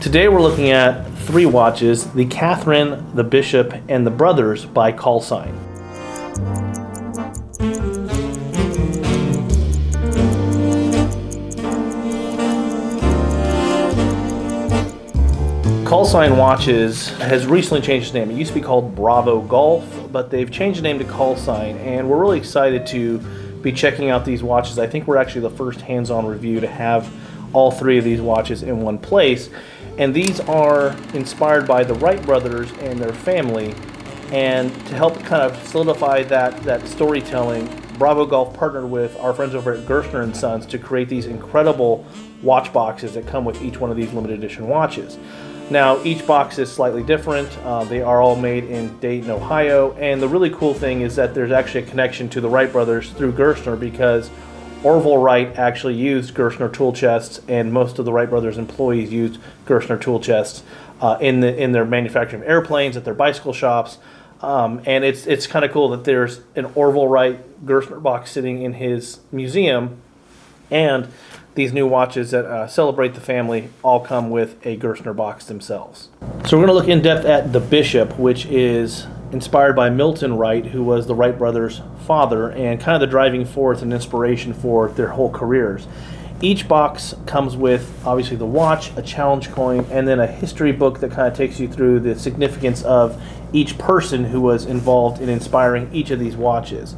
Today we're looking at three watches, the Catherine, the Bishop, and the Brothers by Call Sign. Call Sign Watches has recently changed its name. It used to be called Bravo Golf, but they've changed the name to Call Sign, and we're really excited to be checking out these watches. I think we're actually the first hands-on review to have all three of these watches in one place. And these are inspired by the Wright brothers and their family. And to help kind of solidify that storytelling, Bravo Golf partnered with our friends over at Gerstner Sons to create these incredible watch boxes that come with each one of these limited edition watches. Now, each box is slightly different. They are all made in Dayton, Ohio. And the really cool thing is that there's actually a connection to the Wright brothers through Gerstner, because Orville Wright actually used Gersonner tool chests, and most of the Wright brothers employees used Gersonner tool chests in their manufacturing of airplanes, at their bicycle shops. And it's kind of cool that there's an Orville Wright Gersonner box sitting in his museum, and these new watches that celebrate the family all come with a Gersonner box themselves. So we're going to look in depth at the Bishop, which is inspired by Milton Wright, who was the Wright brothers' father and kind of the driving force and inspiration for their whole careers. Each box comes with, obviously, the watch, a challenge coin, and then a history book that kind of takes you through the significance of each person who was involved in inspiring each of these watches.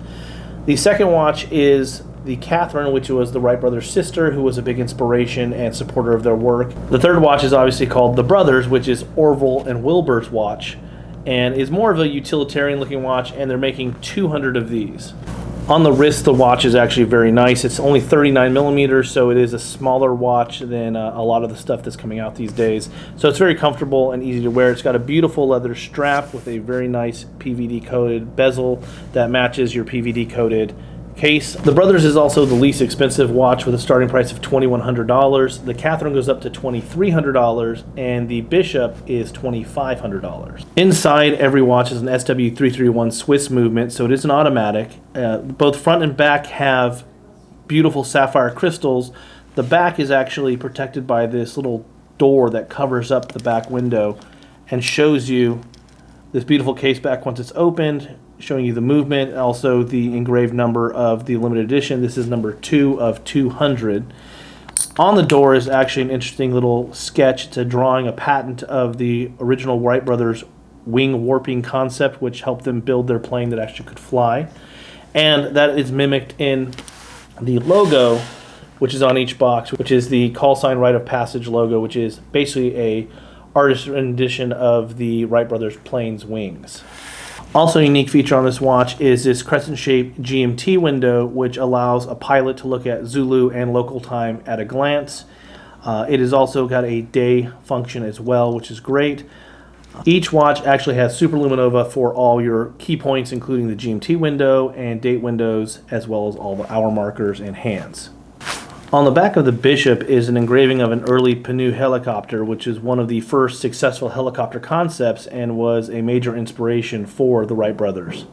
The second watch is the Catherine, which was the Wright brothers' sister, who was a big inspiration and supporter of their work. The third watch is obviously called the Brothers, which is Orville and Wilbur's watch, and is more of a utilitarian looking watch, and they're making 200 of these. On the wrist, the watch is actually very nice. It's only 39 millimeters, so it is a smaller watch than a lot of the stuff that's coming out these days. So it's very comfortable and easy to wear. It's got a beautiful leather strap with a very nice PVD coated bezel that matches your PVD coated case. The Brothers is also the least expensive watch with a starting price of $2,100. The Catherine goes up to $2,300, and the Bishop is $2,500. Inside every watch is an SW331 Swiss movement, so it is an automatic. Both front and back have beautiful sapphire crystals. The back is actually protected by this little door that covers up the back window and shows you this beautiful case back once it's opened, showing you the movement, also the engraved number of the limited edition. This is number 2 of 200. On the door is actually an interesting little sketch. It's a drawing, a patent of the original Wright brothers wing warping concept, which helped them build their plane that actually could fly. And that is mimicked in the logo, which is on each box, which is the Call Sign Rite of Passage logo, which is basically a artist rendition of the Wright brothers plane's wings. Also, a unique feature on this watch is this crescent-shaped GMT window, which allows a pilot to look at Zulu and local time at a glance. It has also got a day function as well, which is great. Each watch actually has superluminova for all your key points, including the GMT window and date windows, as well as all the hour markers and hands. On the back of the Bishop is an engraving of an early Panu helicopter, which is one of the first successful helicopter concepts and was a major inspiration for the Wright brothers.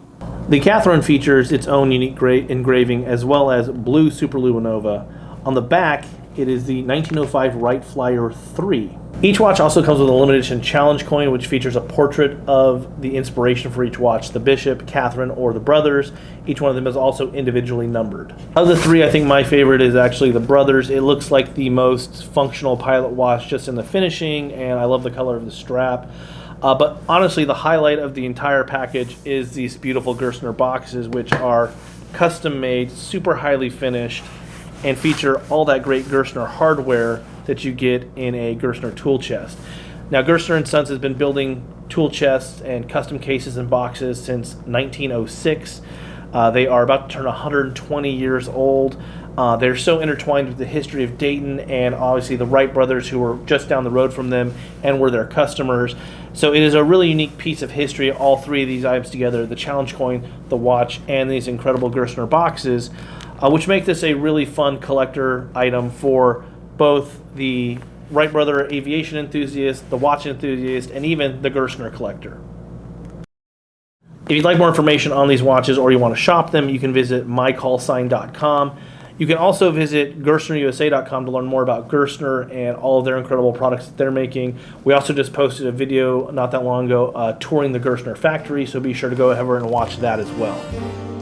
The Catherine features its own unique engraving as well as blue superluminova. On the back, it is the 1905 Wright Flyer 3. Each watch also comes with a limited edition challenge coin, which features a portrait of the inspiration for each watch, the Bishop, Catherine, or the Brothers. Each one of them is also individually numbered. Of the three, I think my favorite is actually the Brothers. It looks like the most functional pilot watch just in the finishing, and I love the color of the strap. But honestly, the highlight of the entire package is these beautiful Gersonner boxes, which are custom made, super highly finished, and feature all that great Gerstner hardware that you get in a Gerstner tool chest. Now, Gerstner Sons has been building tool chests and custom cases and boxes since 1906. They are about to turn 120 years old. They're so intertwined with the history of Dayton and obviously the Wright brothers, who were just down the road from them and were their customers. So it is a really unique piece of history, all three of these items together, the challenge coin, the watch, and these incredible Gerstner boxes, which make this a really fun collector item for both the Wright brother aviation enthusiast, the watch enthusiast, and even the Gerstner collector. If you'd like more information on these watches or you want to shop them, you can visit mycallsign.com. You can also visit GerstnerUSA.com to learn more about Gerstner and all of their incredible products that they're making. We also just posted a video not that long ago touring the Gerstner factory, so be sure to go over and watch that as well.